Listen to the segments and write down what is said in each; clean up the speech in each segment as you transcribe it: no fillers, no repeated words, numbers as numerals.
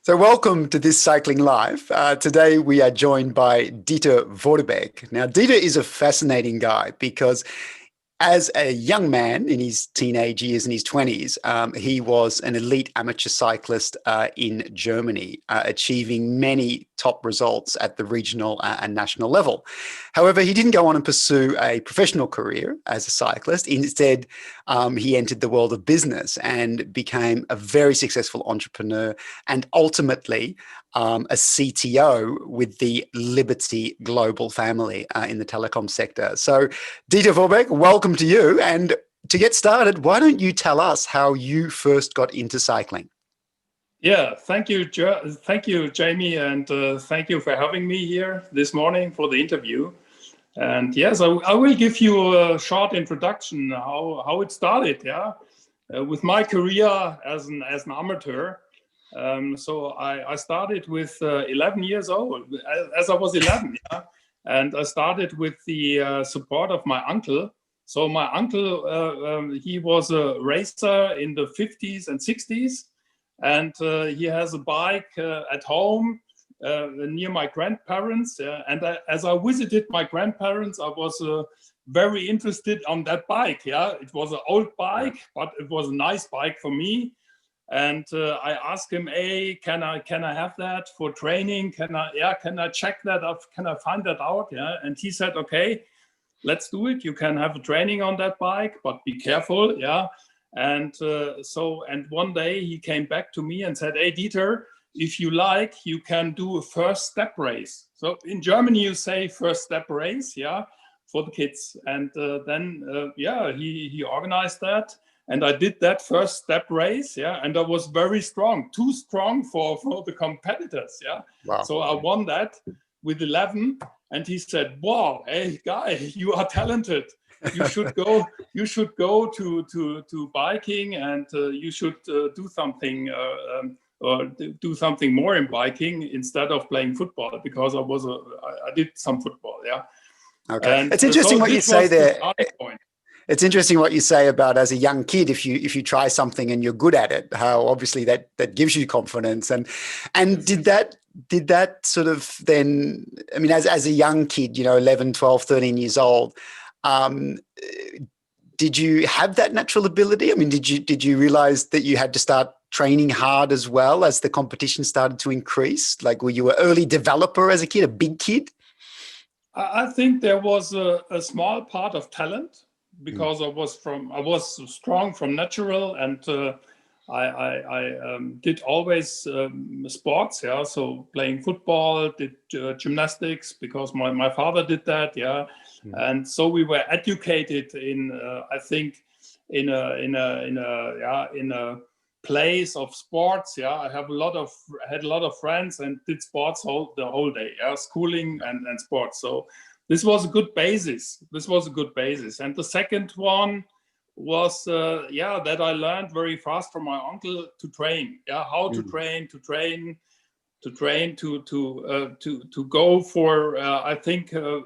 So welcome to this Cycling Live. Today we are joined by Dieter Vorbeck. Now, Dieter is a fascinating guy because as a young man in his teenage years, in his 20s, he was an elite amateur cyclist in Germany, achieving many top results at the regional and national level. However, he didn't go on and pursue a professional career as a cyclist. Instead, he entered the world of business and became a very successful entrepreneur and ultimately a CTO with the Liberty Global family in the telecom sector. So, Dieter Vorbeck, welcome to you. And to get started, why don't you tell us how you first got into cycling? Yeah, thank you, Jamie, and thank you for having me here this morning for the interview. And yes, I will give you a short introduction how it started. Yeah, with my career as an amateur. So I started with 11 years old, as I was 11. Yeah, and I started with the support of my uncle. So my uncle, he was a racer in the 50s and 60s. And he has a bike at home near my grandparents. And as I visited my grandparents, I was very interested on that bike. Yeah, it was an old bike, but it was a nice bike for me. And I asked him, "Hey, can I have that for training? Can I check that up? Can I find that out?" Yeah, and he said, "Okay, let's do it. You can have a training on that bike, but be careful." Yeah. And and one day he came back to me and said, "Hey, Dieter, if you like, you can do a first step race." So in Germany, you say first step race, yeah, for the kids. And he organized that. And I did that first step race, yeah, and I was very strong, too strong for the competitors, yeah. Wow. So I won that with 11. And he said, "Wow, hey, guy, you are talented. You should go. You should go to biking, and you should do something or do something more in biking instead of playing football." Because I did some football, yeah. Okay, And it's interesting so what you this say was the there. starting point. It's interesting what you say about as a young kid, if you try something and you're good at it, how obviously that gives you confidence. And did that sort of then, I mean, as a young kid, 11, 12, 13 years old, um, did you have that natural ability? I mean, did you realize that you had to start training hard as well as the competition started to increase? Like, were you an early developer as a kid, a big kid? I think there was a small part of talent because I was strong from natural, and I did always sports, yeah. So playing football, did gymnastics because my father did that, yeah. And so we were educated in I think in a place of sports, yeah. I had a lot of friends and did sports the whole day, yeah, schooling and sports. So this was a good basis. And the second one was that I learned very fast from my uncle to train, yeah, how to train to go for I think a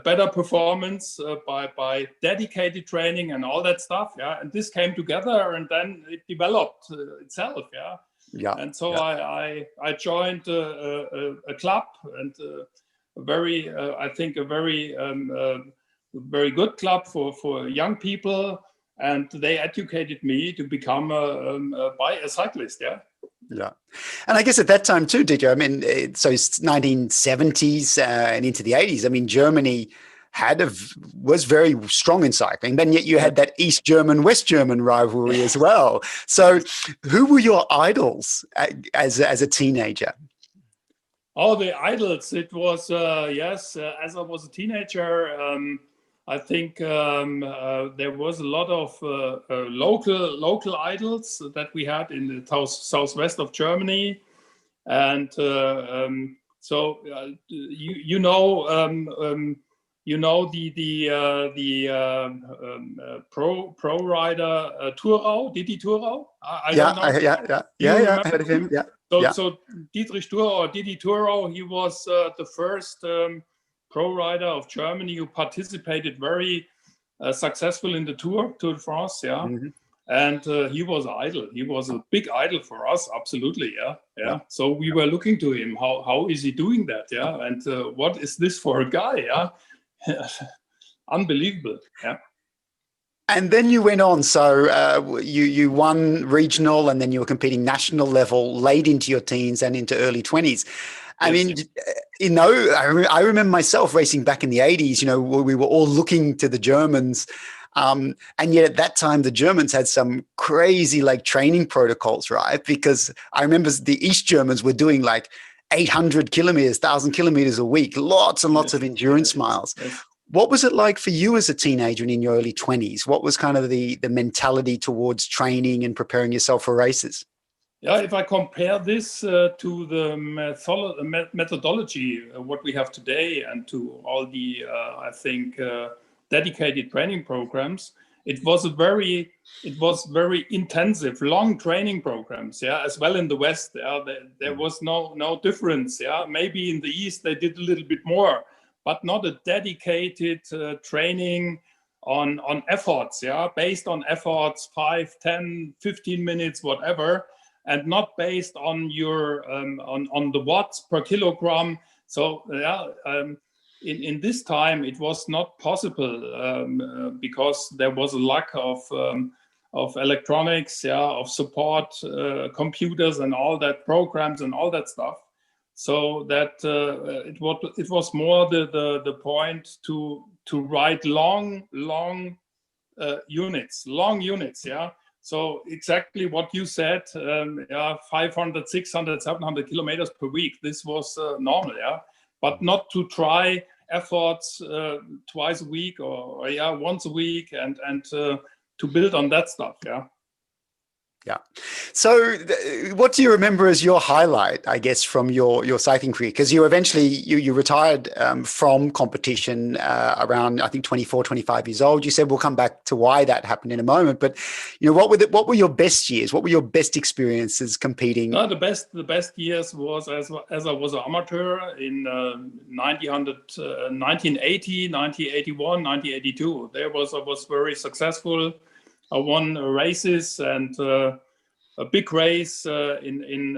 better performance by dedicated training and all that stuff, yeah. And this came together, and then it developed itself, yeah. Yeah. And so I joined a club, and I think a very good club for young people, and they educated me to become a cyclist, yeah. Yeah. And I guess at that time too, Dieter, I mean, so it's 1970s and into the 80s. I mean, Germany was very strong in cycling, but yet you had that East German, West German rivalry as well. So who were your idols as a teenager? Oh, the idols. It was, as I was a teenager, I think there was a lot of local idols that we had in the southwest of Germany. And the pro rider Thurau, Didi Thurau. I don't know. I heard of him. So Dietrich Thurau, or Didi Thurau, he was the first pro rider of Germany who participated very successful in the Tour de France, yeah. And he was idol. He was a big idol for us, absolutely, yeah. So we were looking to him. How is he doing that? Yeah, and what is this for a guy? Yeah, unbelievable. Yeah. And then you went on. So you won regional, and then you were competing national level late into your teens and into early 20s. I mean, you know, I remember myself racing back in the 80s. You know, we were all looking to the Germans. And yet at that time, the Germans had some crazy like training protocols, right? Because I remember the East Germans were doing like 800 kilometers, 1,000 kilometers a week, lots and lots of endurance miles. Yes. What was it like for you as a teenager and in your early 20s? What was kind of the mentality towards training and preparing yourself for races? Yeah, if I compare this to the methodology, what we have today, and to all the, I think, dedicated training programs, it was very intensive, long training programs. Yeah, as well in the West, there was no difference. Yeah, maybe in the East they did a little bit more, but not a dedicated training on efforts. Yeah, based on efforts, 5, 10, 15 minutes, whatever. And not based on your on the watts per kilogram. So in this time it was not possible because there was a lack of electronics, of support computers and all that, programs and all that stuff. So that it was more the point to write long units, yeah. So exactly what you said, 500, 600, 700 kilometers per week. This was normal, yeah. But not to try efforts twice a week or once a week and to build on that stuff, yeah. Yeah. So what do you remember as your highlight, I guess, from your cycling career? Because you eventually, you retired from competition around, I think, 24, 25 years old. You said we'll come back to why that happened in a moment. But, you know, what were your best years? What were your best experiences competing? The best years was as I was an amateur in 1980, 1981, 1982. I was very successful. I won races and a big race in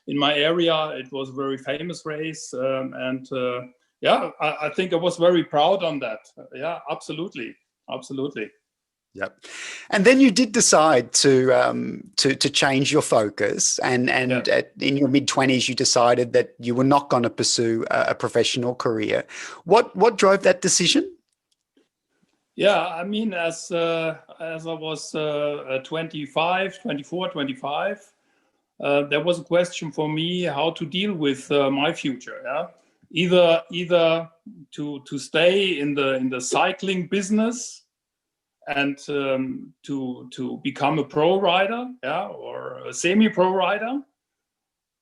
my area. It was a very famous race, I think I was very proud on that. Yeah, absolutely. Yep. And then you did decide to change your focus, and in your mid-20s you decided that you were not going to pursue a professional career. What drove that decision? Yeah, I mean, as I was 25, 24, 25, there was a question for me how to deal with my future. Yeah, either to stay in the cycling business and to become a pro rider, or a semi-pro rider,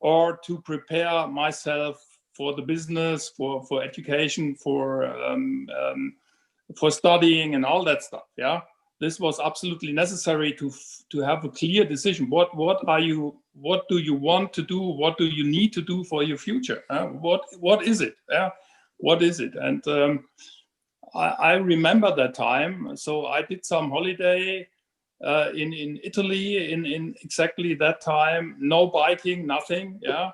or to prepare myself for the business, for education, for studying and all that stuff. Yeah, this was absolutely necessary to have a clear decision. What do you want to do? What do you need to do for your future? What is it? What is it? And I remember that time. So I did some holiday in Italy in exactly that time. No biking, nothing. Yeah,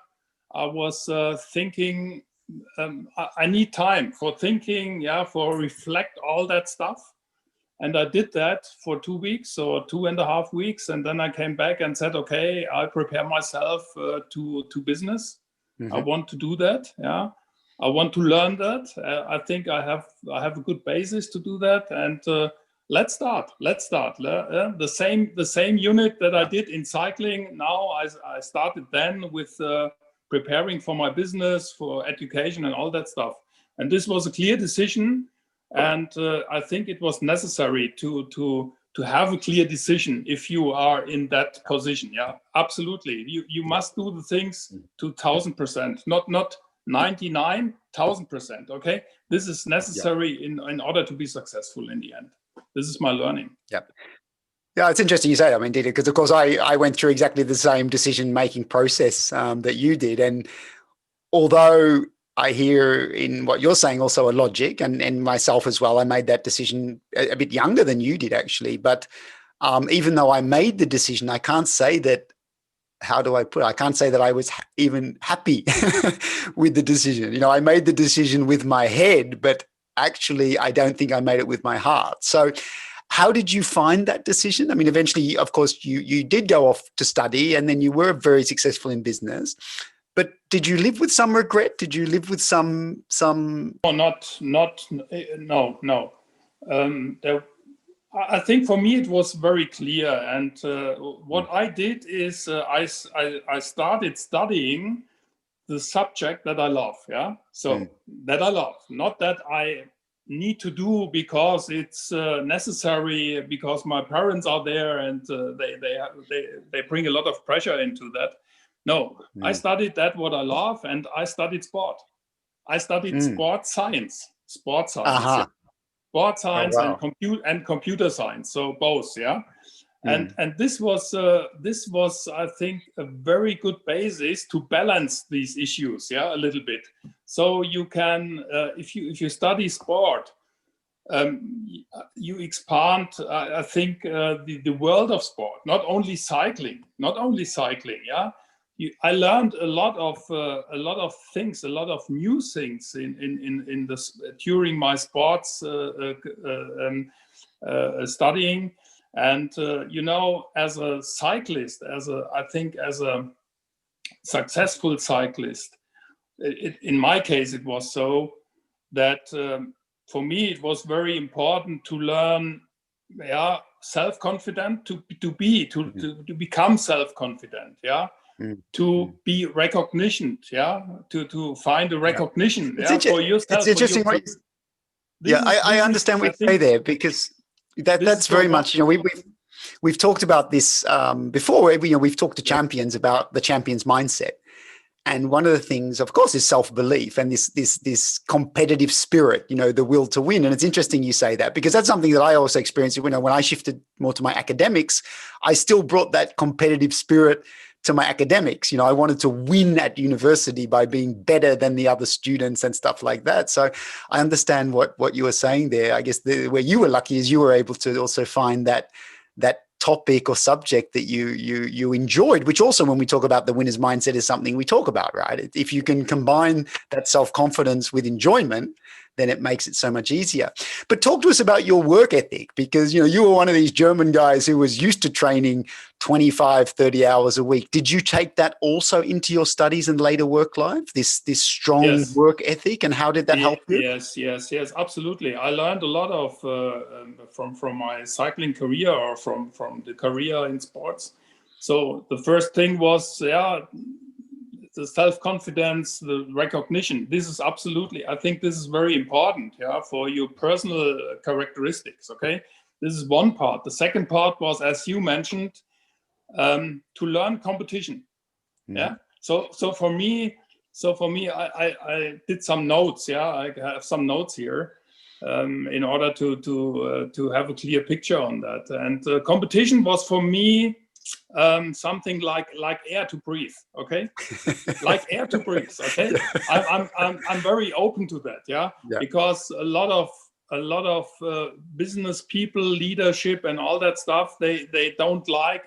I was thinking. I need time for thinking, for reflect all that stuff. And I did that for 2 weeks or 2.5 weeks. And then I came back and said, okay, I prepare myself to business. Mm-hmm. I want to do that. Yeah. I want to learn that. I think I have a good basis to do that. And let's start. The same unit that I did in cycling. Now I started then with preparing for my business, for education and all that stuff. And this was a clear decision. And I think it was necessary to have a clear decision if you are in that position. Yeah, absolutely. You must do the things to 1,000%, not 99,000%. Okay, this is necessary in order to be successful in the end. This is my learning. Yep. Yeah, it's interesting you say that, I mean, Dieter, because of course I went through exactly the same decision-making process that you did. And although I hear in what you're saying also a logic, and myself as well. I made that decision a bit younger than you did, actually. But even though I made the decision, I can't say that. How do I put it? I can't say that I was even happy with the decision. I made the decision with my head, but actually, I don't think I made it with my heart. So, how did you find that decision? I mean, eventually, of course, you did go off to study, and then you were very successful in business. But did you live with some regret? Did you live with some? No, no. I think for me it was very clear, and what I did is I started studying the subject that I love. Yeah, so that I love, not that I need to do because it's necessary, because my parents are there and they bring a lot of pressure into that. No, I studied that what I love, and I studied sport. I studied sport science. Yeah. Sport Oh, science wow. and computer science. So both, yeah. And this was I think a very good basis to balance these issues, yeah, a little bit. So you can if you study sport, you expand, I think, the world of sport, not only cycling, yeah. I learned a lot of things, a lot of new things in this during my sports studying, and as a cyclist, I think as a successful cyclist, in my case, it was so that for me it was very important to learn, yeah, self-confident, to become self-confident, yeah. To be recognition, yeah, to find a recognition, It's yeah, for it's yourself, for your interesting what person. I understand I what you say think there, because this is that's so very much, we've talked about this before. We've talked to champions about the champion's mindset. And one of the things, of course, is self-belief and this competitive spirit, the will to win. And it's interesting you say that, because that's something that I also experienced. When I shifted more to my academics, I still brought that competitive spirit to my academics. I wanted to win at university by being better than the other students and stuff like that. So I understand what you were saying there. I guess where you were lucky is you were able to also find that topic or subject that you enjoyed, which also, when we talk about the winner's mindset, is something we talk about, right? If you can combine that self-confidence with enjoyment, then it makes it so much easier. But talk to us about your work ethic, because you were one of these German guys who was used to training 25, 30 hours a week. Did you take that also into your studies and later work life, this strong Yes. work ethic, and how did that help you? Yes, absolutely. I learned a lot of from my cycling career, or from the career in sports. So the first thing was, the self-confidence, the recognition. This is absolutely, I think this is very important, yeah, for your personal characteristics. Okay, this is one part. The second part was, as you mentioned, to learn competition. Yeah. So for me, I did some notes. Yeah, I have some notes here in order to have a clear picture on that. And competition was for me something like air to breathe. Okay, like air to breathe. Okay, I'm very open to that. Yeah, because a lot of business people, leadership, and all that stuff, they don't like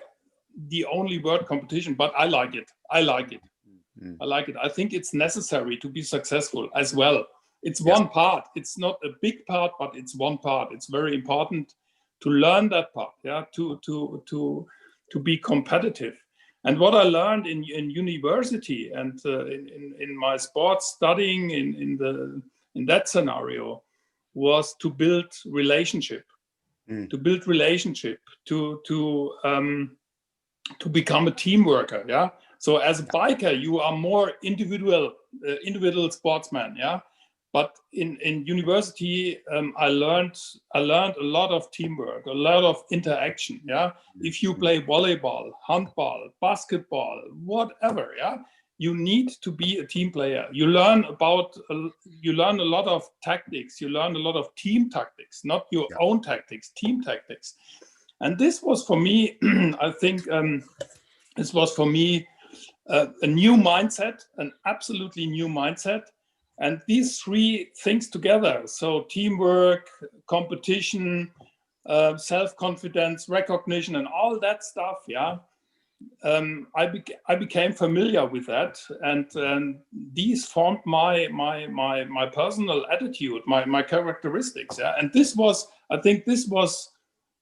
the only word competition, but I like it. I like it. I think it's necessary to be successful as well. It's one part. It's not a big part, but it's one part. It's very important to learn that part. Yeah, to be competitive. And what I learned in university and in my sports studying in that scenario was to build relationship. To build relationship. To become a team worker, yeah. So as a biker, you are more individual sportsman, yeah. But in university, I learned a lot of teamwork, a lot of interaction, yeah. If you play volleyball, handball, basketball, whatever, yeah, you need to be a team player. You learn a lot of tactics. You learn a lot of team tactics, not your own tactics, team tactics. And this was for me, I think this was for me a new mindset, an absolutely new mindset And these three things together, so teamwork, competition, self-confidence, recognition, and all that stuff, yeah, I became familiar with that, and these formed my personal attitude, my characteristics, yeah. And I think this was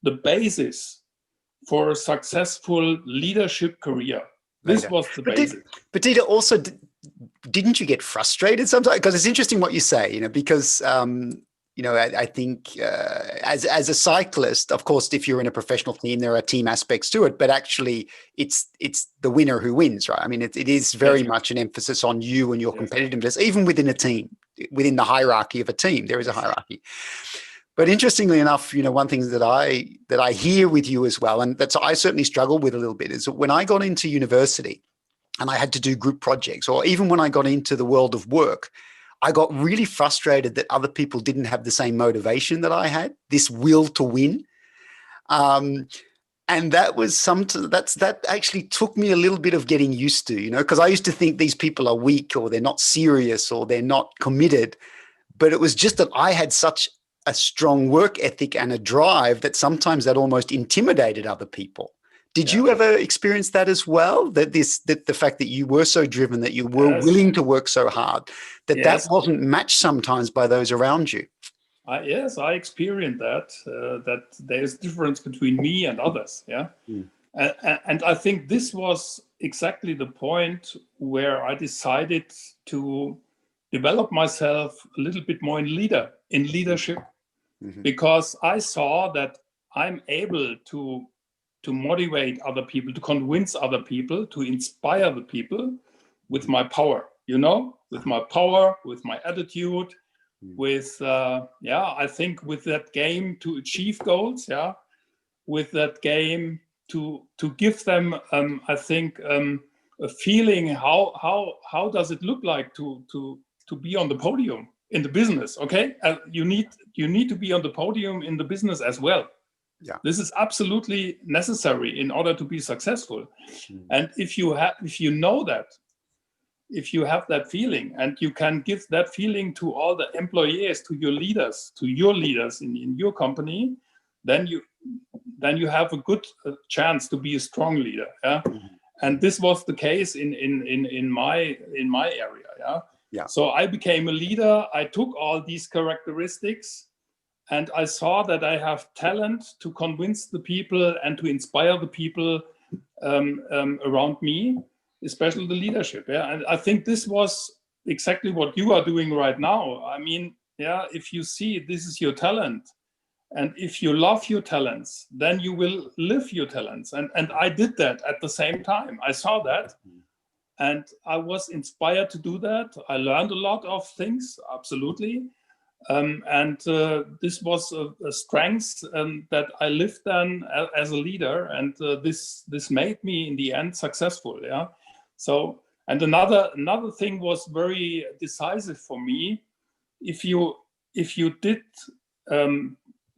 the basis for a successful leadership career. This was the basis. But Dieter, also, didn't you get frustrated sometimes? Because it's interesting what you say, because I think as a cyclist, of course, if you're in a professional team, there are team aspects to it, but actually it's the winner who wins, right? I mean, it is very much an emphasis on you and your competitiveness, even within a team, within the hierarchy of a team, there is a hierarchy. But interestingly enough, one thing that I hear with you as well, and that's I certainly struggle with a little bit, is that when I got into university and I had to do group projects, or even when I got into the world of work, I got really frustrated that other people didn't have the same motivation that I had, this will to win. And that was that actually took me a little bit of getting used to, because I used to think these people are weak, or they're not serious, or they're not committed. But it was just that I had such a strong work ethic and a drive that sometimes that almost intimidated other people. Did you ever experience that as well? That the fact that you were so driven, that you were willing to work so hard, that wasn't matched sometimes by those around you? Yes, I experienced that. That there's difference between me and others. Yeah, and I think this was exactly the point where I decided to develop myself a little bit more in leadership, because I saw that I'm able to motivate other people, to convince other people, to inspire the people with my power, with my power, with my attitude, with, I think with that game to achieve goals, with that game to give them, I think, a feeling how does it look like to be on the podium in the business, okay? You need to be on the podium in the business as well. Yeah. This is absolutely necessary in order to be successful. And if you know that, if you have that feeling, and you can give that feeling to all the employees, to your leaders in your company, then you have a good chance to be a strong leader. Yeah. And this was the case in my area. Yeah. Yeah. So I became a leader. I took all these characteristics, and I saw that I have talent to convince the people and to inspire the people around me, especially the leadership. Yeah, and I think this was exactly what you are doing right now. I mean, if you see this is your talent, and if you love your talents, then you will live your talents. And I did that at the same time. I saw that, and I was inspired to do that. I learned a lot of things, absolutely. And this was a strength that I lived then as a leader, and this made me in the end successful. Yeah. So, and another thing was very decisive for me. If you did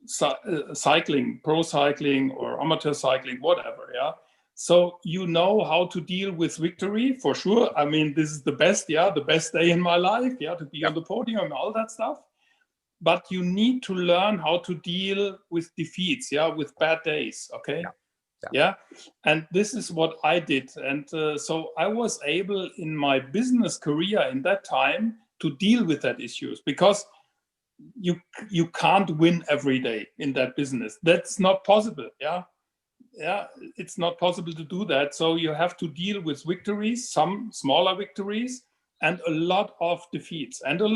cycling, pro cycling or amateur cycling, whatever, yeah. So you know how to deal with victory for sure. I mean, this is the best, the best day in my life, to be on the podium and all that stuff. But you need to learn how to deal with defeats, with bad days, okay? Yeah. And this is what I did. And so I was able in my business career in that time to deal with that issues, because you can't win every day in that business. That's not possible, it's not possible to do that. So you have to deal with victories, some smaller victories, and a lot of defeats, and you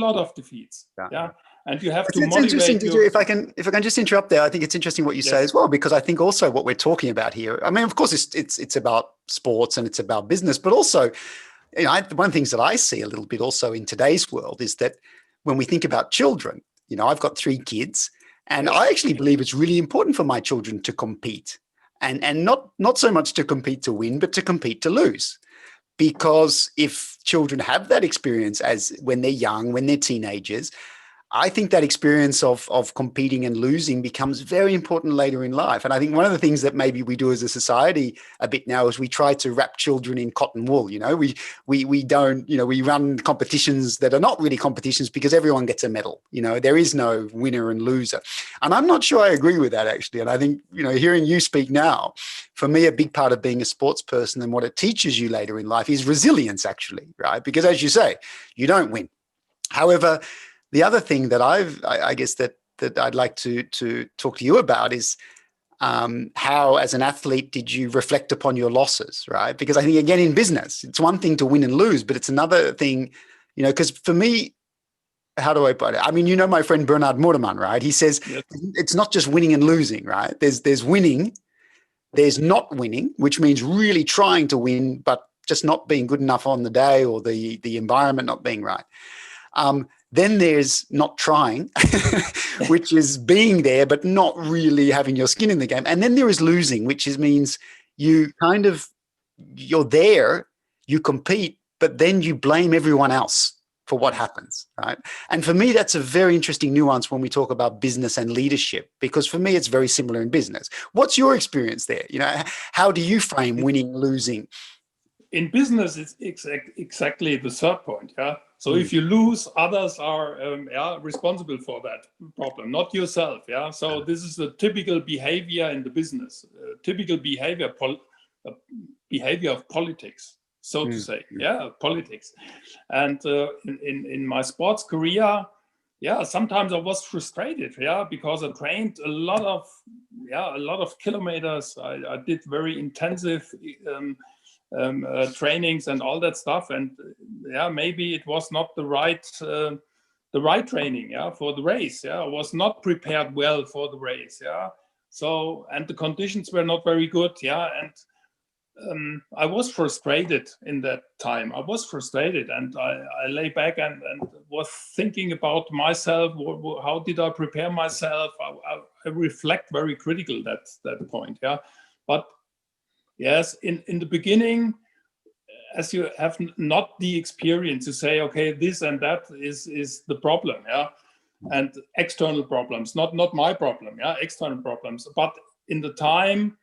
have to motivate your... If I can just interrupt there, I think it's interesting what you say as well, because I think also what we're talking about here, I mean, of course, it's about sports and it's about business, but also, one of the things that I see a little bit also in today's world is that when we think about children, I've got 3 kids, and I actually believe it's really important for my children to compete, and not so much to compete to win, but to compete to lose. Because if children have that experience as when they're young, when they're teenagers, I think that experience of competing and losing becomes very important later in life. And I think one of the things that maybe we do as a society a bit now is we try to wrap children in cotton wool. We don't, we run competitions that are not really competitions because everyone gets a medal. There is no winner and loser. And I'm not sure I agree with that, actually. And I think, hearing you speak now, for me, a big part of being a sports person and what it teaches you later in life is resilience, actually, right? Because as you say, you don't win. However, the other thing that I guess that I'd like to talk to you about is how, as an athlete, did you reflect upon your losses, right? Because I think, again, in business, it's one thing to win and lose, but it's another thing, because for me, how do I put it? I mean, my friend Bernard Mortiman, right? He says Yes. it's not just winning and losing, right? There's winning, there's not winning, which means really trying to win, but just not being good enough on the day, or the environment not being right. Then there's not trying, which is being there, but not really having your skin in the game. And then there is losing, which means you're there, you compete, but then you blame everyone else for what happens, right? And for me, that's a very interesting nuance when we talk about business and leadership, because for me, it's very similar in business. What's your experience there? How do you frame winning, losing? In business, it's exactly the third point. Yeah. So if you lose, others are responsible for that problem, not yourself. Yeah. So this is the typical behavior in the business, typical behavior of politics, so to say. Yeah, politics. And in my sports career, sometimes I was frustrated. Yeah, because I trained a lot of kilometers. I did very intensive trainings and all that stuff, and maybe it was not the right training for the race. I was not prepared well for the race. So, and the conditions were not very good. And I was frustrated in that time. I was frustrated, and I lay back and was thinking about myself. How did I prepare myself? I reflect very critical that point. But yes, in the beginning, as you have not the experience to say, okay, this and that is the problem, and external problems, not my problem, external problems. But in the time,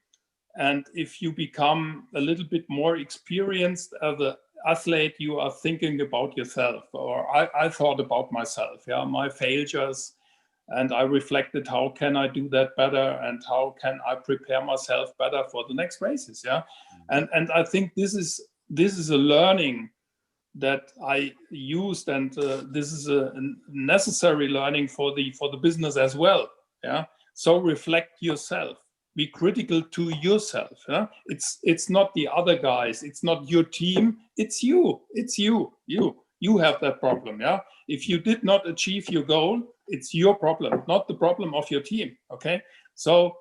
and if you become a little bit more experienced as an athlete, you are thinking about yourself, or I thought about myself, my failures. And I reflected, how can I do that better, and how can I prepare myself better for the next races? And I think this is a learning that I used, and this is a necessary learning for the business as well. So reflect yourself, be critical to yourself. It's not the other guys, it's not your team, it's you. You have that problem. If you did not achieve your goal, it's your problem, not the problem of your team. Okay. So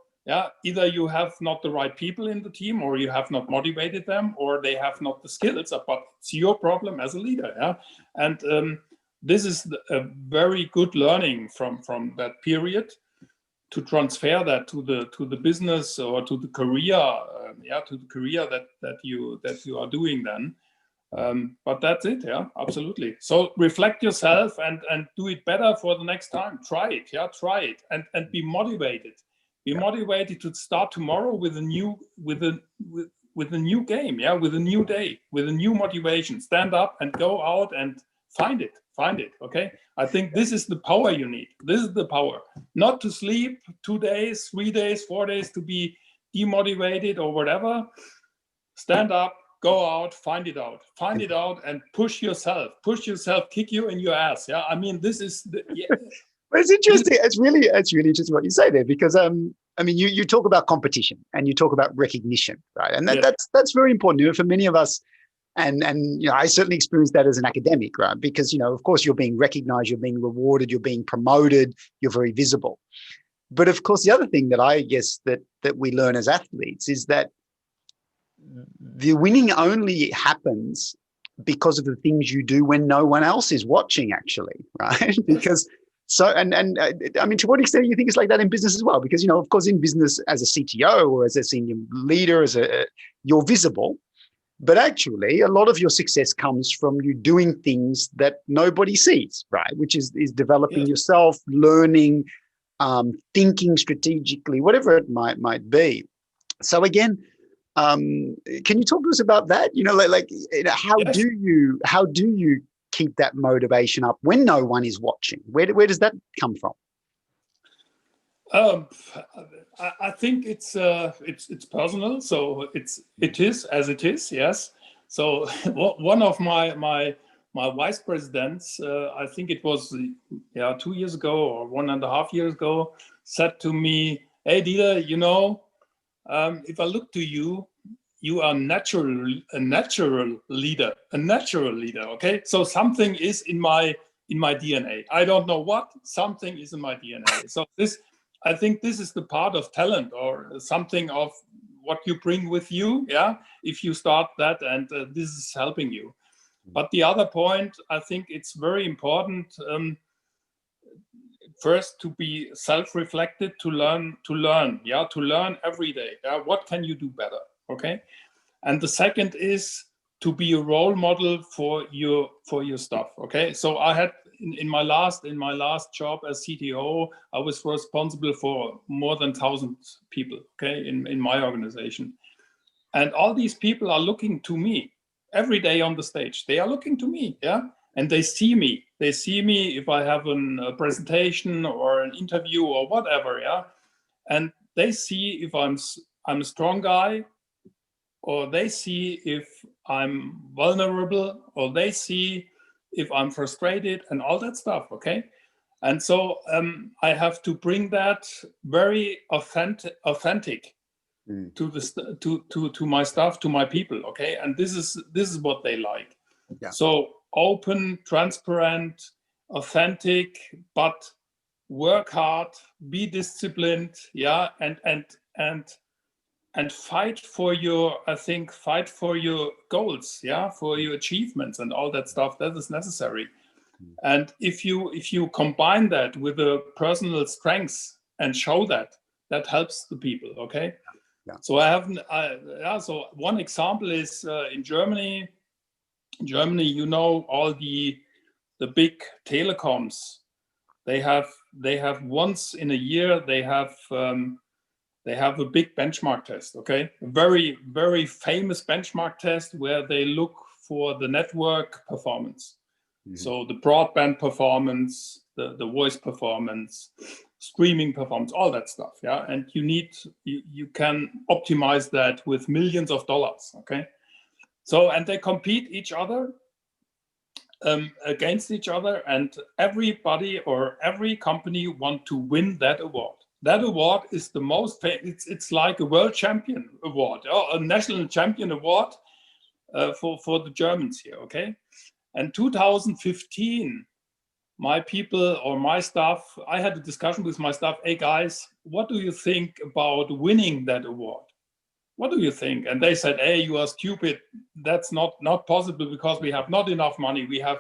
either you have not the right people in the team, or you have not motivated them, or they have not the skills, but it's your problem as a leader. And this is a very good learning from that period, to transfer that to the business, or to the career, that you are doing then. But that's it. Absolutely. So reflect yourself and do it better for the next time. Try it, and be motivated. Be motivated to start tomorrow with a new game, with a new day, with a new motivation. Stand up and go out and find it. Okay. I think this is the power you need. This is the power. Not to sleep 2 days, 3 days, 4 days, to be demotivated or whatever. Stand up, go out, find it out, and push yourself, kick you in your ass. I mean, this is Well, it's interesting. It's really interesting what you say there, because I mean, you talk about competition and you talk about recognition, right? And that's very important for many of us. And I certainly experienced that as an academic, right? Because of course, you're being recognized, you're being rewarded, you're being promoted, you're very visible. But of course, the other thing that I guess that we learn as athletes is that the winning only happens because of the things you do when no one else is watching, actually, right? Because I mean, to what extent do you think it's like that in business as well? Because of course, in business, as a CTO or as a senior leader, you're visible, But actually, a lot of your success comes from you doing things that nobody sees, right? Which is developing Yes. yourself, learning, thinking strategically, whatever it might be. So again, can you talk to us about that? Yes. How do you keep that motivation up when no one is watching? Where does that come from? Um, I think it's personal. So it is as it is. Yes. So one of my vice presidents, I think it was 2 years ago or 1.5 years ago, said to me, "Hey, Dieter, if I look to you, you are a natural leader, a natural leader. Okay, so something is in my DNA. I don't know what. Something is in my DNA. So I think this is the part of talent or something of what you bring with you. Yeah, if you start that, and this is helping you. But the other point, I think it's very important. First, to be self-reflected, to learn, to learn every day. What can you do better? Okay. And the second is to be a role model for your stuff. Okay. So I had in my last job as CTO, I was responsible for more than 1,000 people. Okay. In my organization. And all these people are looking to me every day on the stage. They are looking to me. Yeah. And they see me. They see me if I have a presentation or an interview or whatever. Yeah. And they see if I'm a strong guy, or they see if I'm vulnerable, or they see if I'm frustrated and all that stuff. Okay. And so I have to bring that very authentic Mm. to my staff, to my people. Okay. And this is what they like. Yeah. So open, transparent, authentic, but work hard, be disciplined. Yeah. And fight for your goals. Yeah. For your achievements and all that stuff that is necessary. And if you combine that with the personal strengths and show that helps the people. Okay. Yeah. So so one example is in Germany. All the big telecoms, they have once in a year, they have a big benchmark test. Okay. A very, very famous benchmark test where they look for the network performance. Mm-hmm. So the broadband performance, the voice performance, streaming performance, all that stuff. Yeah. And you can optimize that with millions of dollars. Okay. So, and they compete each other against each other, and everybody or every company want to win that award. That award is the most famous. It's like a world champion award, or a national champion award for the Germans here. Okay. And 2015, my people or my staff, I had a discussion with my staff. Hey guys, what do you think about winning that award? What do you think? And they said, hey, you are stupid. That's not possible, because we have not enough money. We have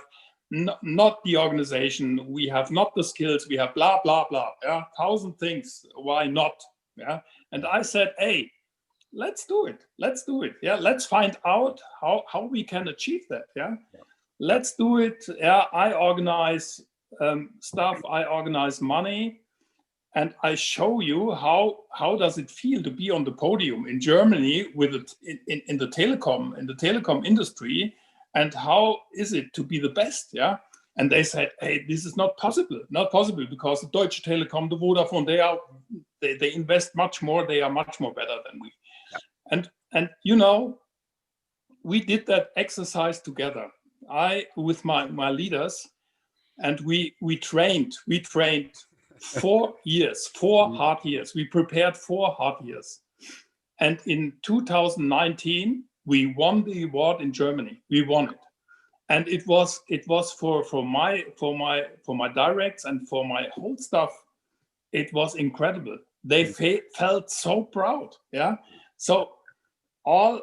not the organization. We have not the skills. We have blah, blah, blah. Yeah, 1,000 things. Why not? Yeah. And I said, hey, let's do it. Let's do it. Yeah. Let's find out how we can achieve that. Yeah. Let's do it. Yeah. I organize stuff. I organize money. And I show you how does it feel to be on the podium in Germany with it in the telecom industry, and how is it to be the best? Yeah. And they said, hey, this is not possible because the Deutsche Telekom, the Vodafone, they invest much more. They are much more better than we. Yeah. And we did that exercise together. With my leaders, and we trained 4 years, 4 hard years. We prepared 4 hard years. And in 2019, we won the award in Germany. We won it. And it was for my directs and for my whole staff, it was incredible. They felt so proud. Yeah. So all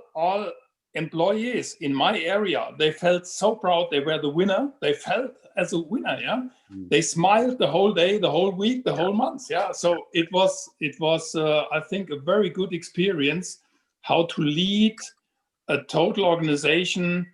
employees in my area, they felt so proud. They were the winner. They felt as a winner. Yeah. They smiled the whole day, the whole week, the whole month. Yeah. So it was I think a very good experience how to lead a total organization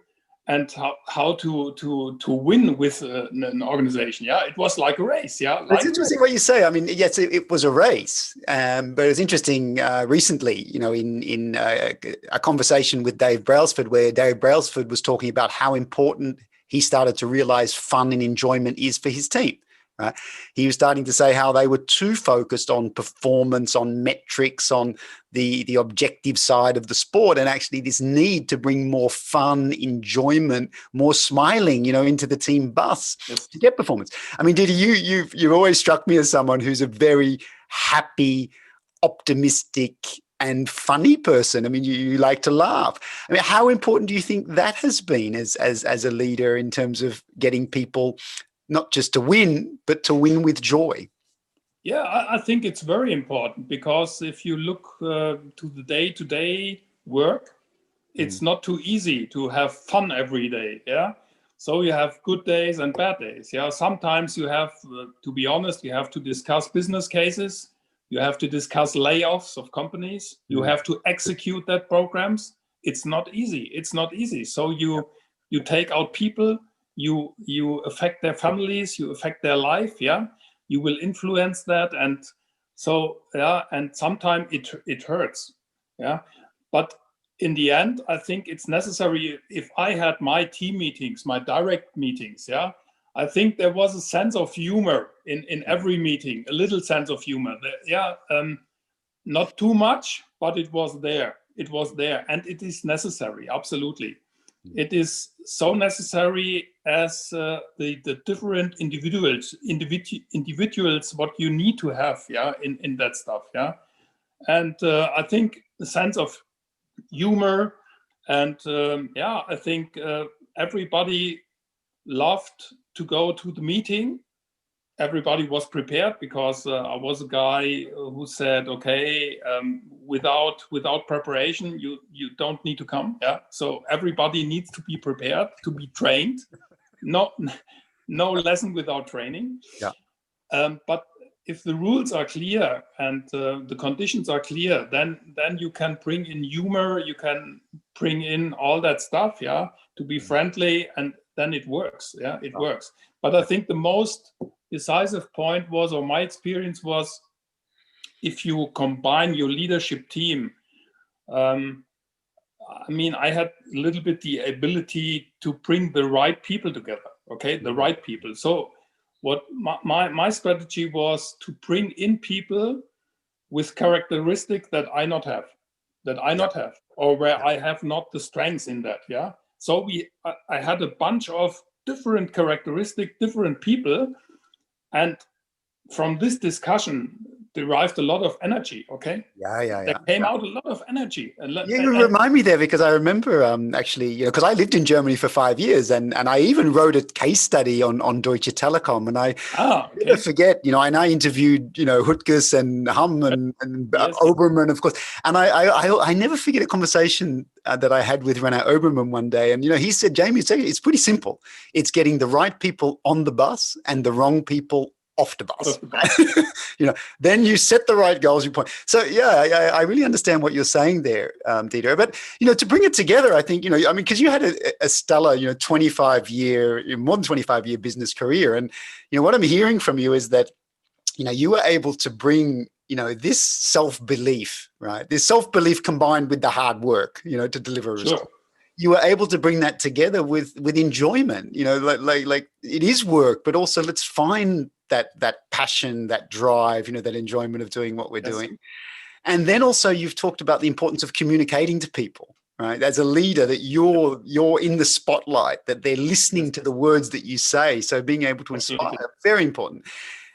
and how to win with an organization. Yeah, it was like a race. Yeah, It's like interesting what you say. I mean, yes, it was a race, but it's interesting recently, in a conversation with Dave Brailsford, where Dave Brailsford was talking about how important he started to realize fun and enjoyment is for his team. Right? He was starting to say how they were too focused on performance, on metrics, on the objective side of the sport, and actually this need to bring more fun, enjoyment, more smiling, into the team bus yes. to get performance. I mean, Dieter, you've always struck me as someone who's a very happy, optimistic, and funny person. I mean, you like to laugh. I mean, how important do you think that has been as a leader in terms of getting people not just to win, but to win with joy? Yeah, I think it's very important, because if you look to the day-to-day work, it's not too easy to have fun every day. Yeah. So you have good days and bad days. Yeah. Sometimes you have, to be honest, you have to discuss business cases. You have to discuss layoffs of companies. You have to execute that programs. It's not easy. It's not easy. So you take out people, you affect their families, you affect their life. Yeah. You will influence that. And so, yeah, and sometimes it hurts. Yeah. But in the end, I think it's necessary. If I had my team meetings, my direct meetings, yeah, I think there was a sense of humor in every meeting, a little sense of humor. Yeah, not too much, but it was there. It was there, and it is necessary. Absolutely, it is so necessary as the different individuals what you need to have, yeah, in that stuff, yeah, and I think the sense of humor. And yeah, I think everybody loved to go to the meeting. Everybody was prepared, because I was a guy who said, okay, without preparation, you don't need to come. Yeah. So everybody needs to be prepared, to be trained. No, no lesson without training. Yeah. But if the rules are clear and the conditions are clear, then you can bring in humor, you can bring in all that stuff, yeah, to be friendly, and then it works. Yeah, it works. But I think the most decisive point was, or my experience was, if you combine your leadership team, I mean, I had a little bit the ability to bring the right people together. Okay, the right people. So what my strategy was to bring in people with characteristics that I not have, or where I have not the strengths in that. Yeah. So I had a bunch of different characteristics, different people, and from this discussion derived a lot of energy. Okay. Yeah. There came out a lot of energy. You remind me there, because I remember actually, because I lived in Germany for 5 years, and I even wrote a case study on Deutsche Telekom, and I never forget, and I interviewed, Hutges and Hum and Yes. Obermann, of course, and I never forget a conversation that I had with René Obermann one day, and he said, Jamie, it's pretty simple. It's getting the right people on the bus and the wrong people off the bus. Then you set the right goals, you point. So yeah, I really understand what you're saying there, Dieter. But to bring it together, I think because you had a stellar 25-year, more than 25-year business career, and what I'm hearing from you is that you were able to bring this self-belief, right? This self-belief combined with the hard work, to deliver a result. Sure. You were able to bring that together with enjoyment, like it is work, but also let's find that passion, that drive, that enjoyment of doing what we're doing. And then also you've talked about the importance of communicating to people, right? As a leader, that you're in the spotlight, that they're listening to the words that you say. So being able to inspire, very important.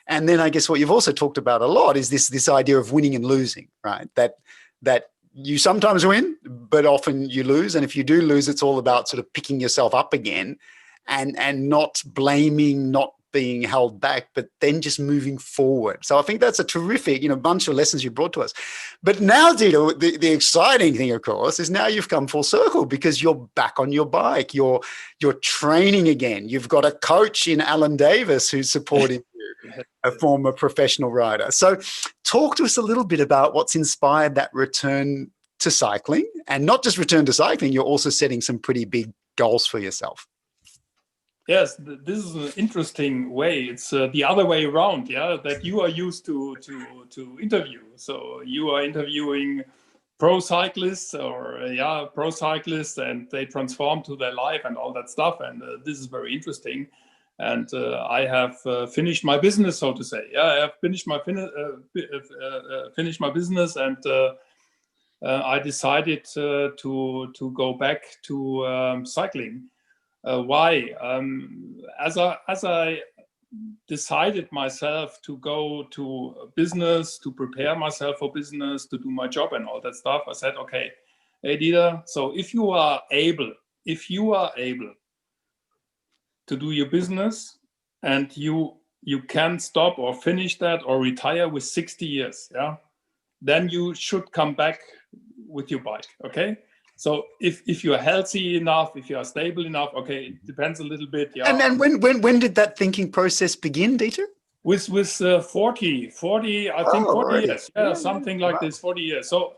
And then I guess what you've also talked about a lot is this idea of winning and losing, right? That you sometimes win, but often you lose. And if you do lose, it's all about sort of picking yourself up again and not blaming, not being held back, but then just moving forward. So I think that's a terrific, bunch of lessons you brought to us. But now, Dieter, the exciting thing, of course, is now you've come full circle, because you're back on your bike. You're training again. You've got a coach in Alan Davis who's supporting you, a former professional rider. So talk to us a little bit about what's inspired that return to cycling, and not just return to cycling, you're also setting some pretty big goals for yourself. Yes, this is an interesting way. It's the other way around, yeah, that you are used to interview. So you are interviewing pro cyclists or pro cyclists, and they transform to their life and all that stuff. And this is very interesting. And I have finished my business, so to say. Yeah, I have finished my business, and I decided to go back to cycling. Why? As I decided myself to go to business, to prepare myself for business, to do my job and all that stuff, I said, okay, hey Dieter, so if you are able to do your business, and you can stop or finish that or retire with 60 years, yeah, then you should come back with your bike, okay? So if you're healthy enough, if you are stable enough, okay, it depends a little bit. Yeah. And then when did that thinking process begin, Dieter? With 40, I think 40 already. years. Yeah, something like this, 40 years. So,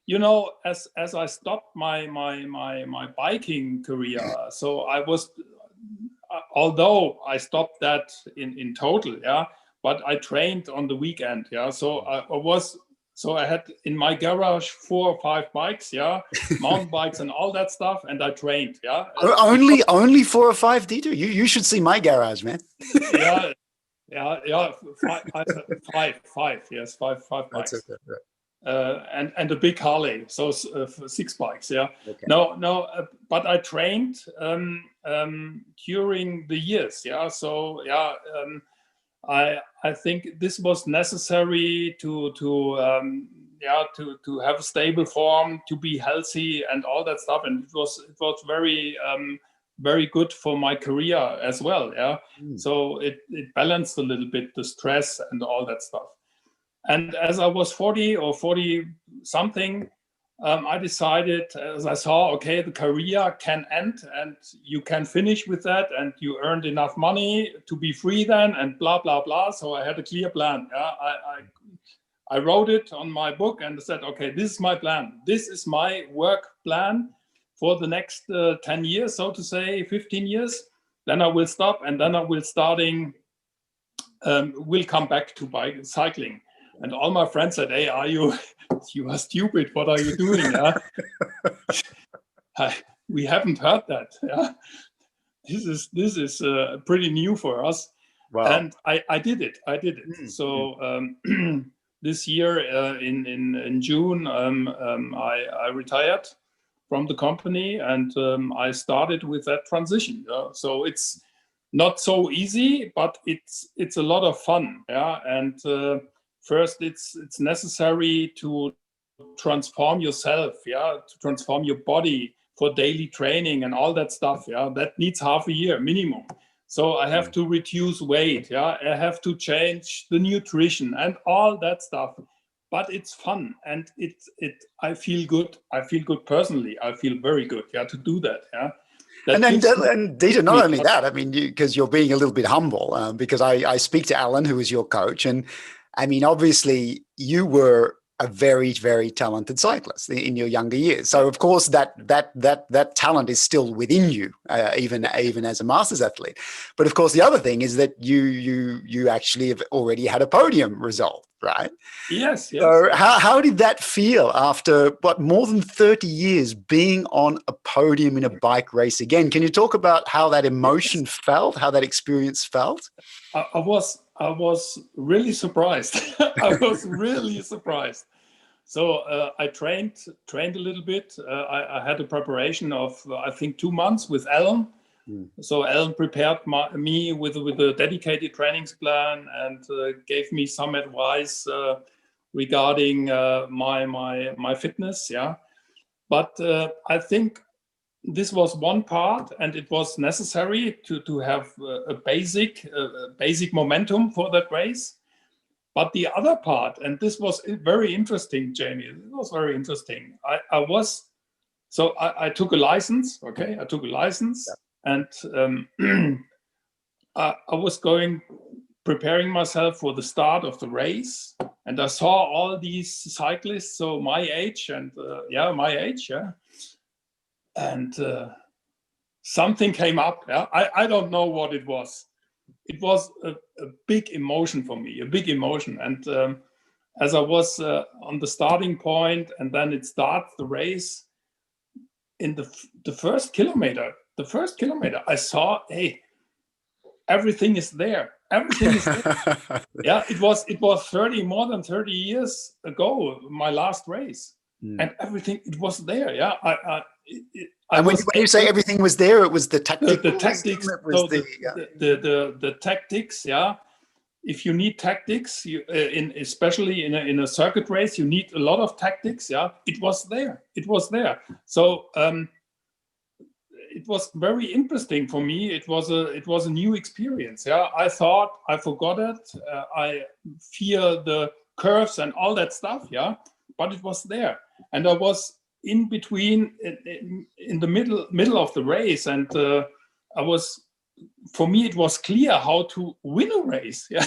you know, as I stopped my biking career, so I was, although I stopped that in total, yeah, but I trained on the weekend, yeah. So I had in my garage 4 or 5 bikes, yeah, mountain bikes and all that stuff, and I trained, yeah. Only 4 or 5, Dieter? You should see my garage, man. Yeah, five, yes, five bikes. That's okay, And a big Harley, so 6 bikes, yeah. Okay. No, but I trained during the years, yeah. So yeah, I think this was necessary to have a stable form, to be healthy and all that stuff, and it was very good for my career as well, yeah. So it balanced a little bit the stress and all that stuff. And as I was 40 or 40 something, I decided, as I saw, okay, the career can end and you can finish with that, and you earned enough money to be free then, and blah, blah, blah. So I had a clear plan. Yeah? I wrote it on my book and said, okay, this is my plan. This is my work plan for the next 10 years, so to say, 15 years. Then I will stop, and then I will will come back to bike cycling. And all my friends said, hey, you are stupid. What are you doing? Yeah? We haven't heard that. Yeah? This is pretty new for us. Wow. And I did it. So this year in June, I retired from the company, and I started with that transition. Yeah? So it's not so easy, but it's a lot of fun. Yeah, and first, it's necessary to transform yourself, yeah, to transform your body for daily training and all that stuff, yeah. That needs half a year minimum. So I have to reduce weight, yeah. I have to change the nutrition and all that stuff. But it's fun, and I feel good. I feel good personally. I feel very good, yeah, to do that, yeah. And Dieter, not only that, I mean, because you're being a little bit humble, because I speak to Alan, who is your coach, and I mean, obviously, you were a very, very talented cyclist in your younger years. So, of course, that talent is still within you, even as a masters athlete. But of course, the other thing is that you actually have already had a podium result, right? Yes. So how did that feel after more than 30 years being on a podium in a bike race again? Can you talk about how that emotion felt, how that experience felt? I was really surprised. I was really surprised. So I trained a little bit. I had a preparation of I think 2 months with Alan. So Alan prepared me with a dedicated training plan, and gave me some advice regarding my fitness. Yeah, but I think this was one part, and it was necessary to have a basic momentum for that race. But the other part, and this was very interesting, Jamie. It was very interesting. I took a license. Okay, I took a license, and I was going preparing myself for the start of the race, and I saw all these cyclists, so my age and and something came up. Yeah? I don't know what it was. It was a big emotion for me, a big emotion. And as I was on the starting point, and then it starts the race, in the first kilometer, I saw, hey, everything is there. Everything is there. Yeah, it was more than 30 years ago, my last race, and everything, it was there. Yeah, and when you say everything was there, it was the tactics. The tactics. It was the tactics. Yeah, if you need tactics, especially in a circuit race, you need a lot of tactics. Yeah, it was there. It was there. So it was very interesting for me. It was a new experience. Yeah, I thought I forgot it. I fear the curves and all that stuff. Yeah, but it was there, and I was in between, in the middle of the race, and for me, it was clear how to win a race. Yeah.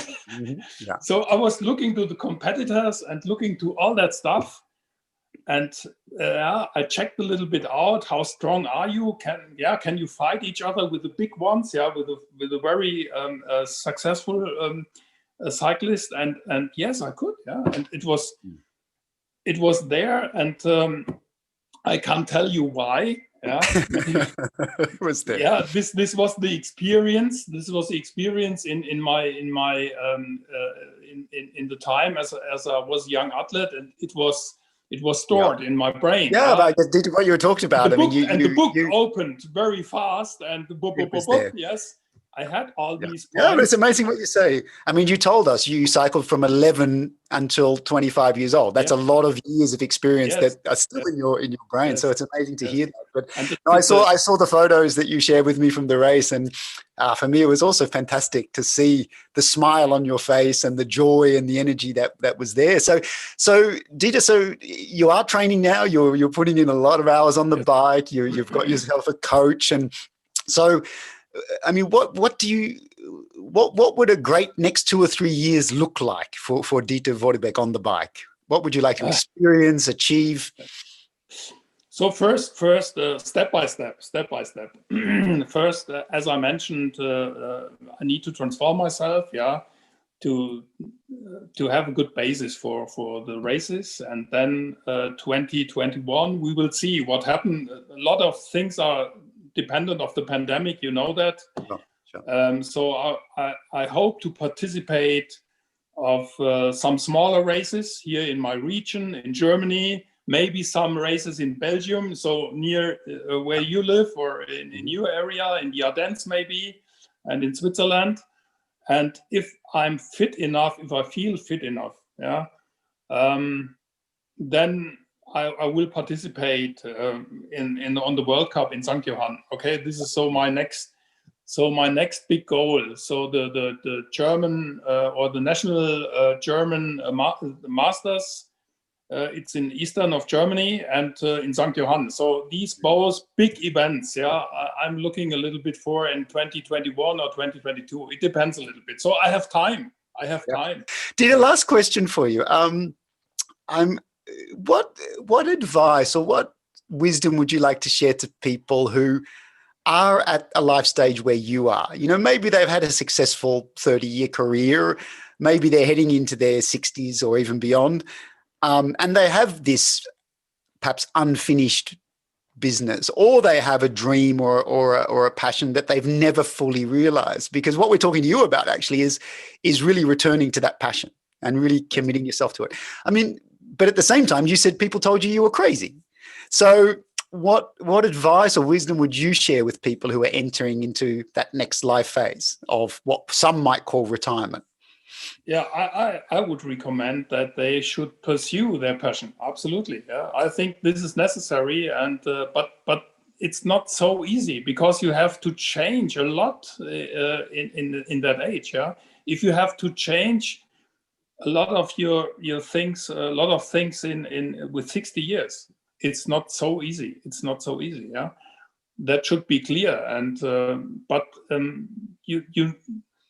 Yeah. So I was looking to the competitors and looking to all that stuff. And I checked a little bit out. How strong are you? Can you fight each other with the big ones? Yeah, with a very successful cyclist. And yes, I could. Yeah, and it was there, and I can't tell you why. Yeah, it was there. Yeah, this was the experience. This was the experience in the time as I was a young athlete, and it was stored in my brain. Yeah, but I did what you were talking about. The book opened very fast, and the book. Yes, I had all these points. Yeah, but it's amazing what you say. I mean, you told us you cycled from 11 until 25 years old. That's a lot of years of experience that are still in your brain. So it's amazing to hear that. But I saw the photos that you shared with me from the race, and for me, it was also fantastic to see the smile on your face and the joy and the energy that was there. So Dieter, you are training now. You're putting in a lot of hours on the bike. You've got yourself a coach, and so. I mean, what would a great next 2 or 3 years look like for Dieter Vorbeck on the bike? What would you like to experience, achieve? So first, step by step. First, as I mentioned, I need to transform myself, to have a good basis for the races, and then 2021 we will see what happened. A lot of things are dependent of the pandemic, you know that. Oh, sure. So I hope to participate of some smaller races here in my region, in Germany, maybe some races in Belgium, so near where you live, or in your area, in the Ardennes maybe, and in Switzerland. And if I'm fit enough, if I feel fit enough, then I will participate on the World Cup in St. Johann. Okay, this is my next big goal. So the German or the national German Masters, it's in eastern of Germany and in St. Johann. So these both big events, I'm looking a little bit for in 2021 or 2022. It depends a little bit. So I have time. Time. Dieter, last question for you. What advice or what wisdom would you like to share to people who are at a life stage where you are? You know, maybe they've had a successful 30-year career, maybe they're heading into their 60s or even beyond, and they have this perhaps unfinished business, or they have a dream or a passion that they've never fully realized. Because what we're talking to you about actually is really returning to that passion and really committing yourself to it. I mean, but at the same time, you said people told you were crazy. So what advice or wisdom would you share with people who are entering into that next life phase of what some might call retirement? Yeah, I would recommend that they should pursue their passion. Absolutely. Yeah, I think this is necessary, and but it's not so easy, because you have to change a lot in that age. Yeah, if you have to change a lot of your things, a lot of things in with 60 years, it's not so easy. Yeah, that should be clear. And but you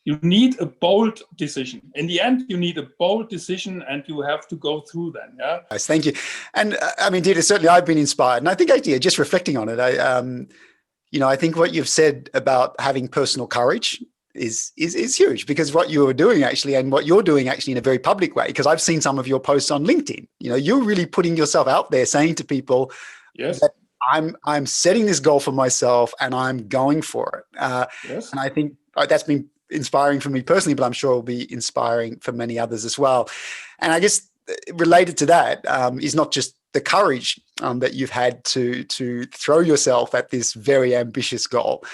You need a bold decision. In the end, you need a bold decision, and you have to go through then. Yeah. Nice, thank you. And I mean, Dieter, certainly I've been inspired, and I think actually just reflecting on it, I think what you've said about having personal courage is huge, because what you are doing actually, and what you're doing actually in a very public way, because I've seen some of your posts on LinkedIn. You're really putting yourself out there, saying to people, yes, that I'm setting this goal for myself and I'm going for it. yes, and I think that's been inspiring for me personally, but I'm sure it'll be inspiring for many others as well. And I guess related to that is not just the courage that you've had to throw yourself at this very ambitious goal,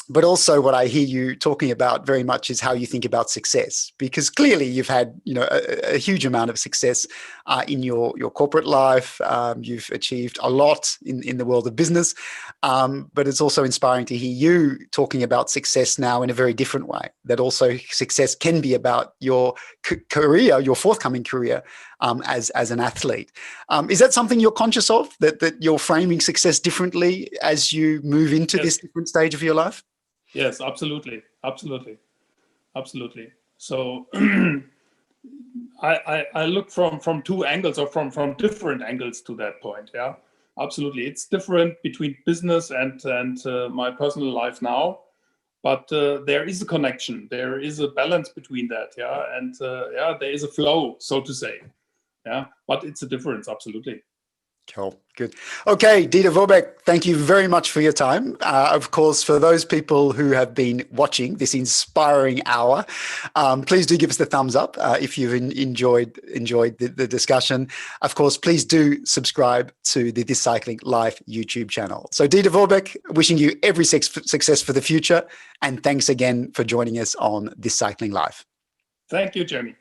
but also what I hear you talking about very much is how you think about success, because clearly you've had a huge amount of success in your corporate life. You've achieved a lot in the world of business, but it's also inspiring to hear you talking about success now in a very different way, that also success can be about your career, your forthcoming career as an athlete. Is that something you're conscious of, that you're framing success differently as you move into this different stage of your life? Yes, absolutely. So I look from two angles, or from different angles to that point. Yeah, absolutely. It's different between business and my personal life now, but there is a connection. There is a balance between that. Yeah, and there is a flow, so to say. Yeah, but it's a difference, absolutely. Cool. Good. Okay, Dieter Vorbeck, thank you very much for your time. Of course, for those people who have been watching this inspiring hour, please do give us the thumbs up if you've enjoyed the discussion. Of course, please do subscribe to the This Cycling Life YouTube channel. So Dieter Vorbeck, wishing you every success for the future. And thanks again for joining us on This Cycling Life. Thank you, Jamie.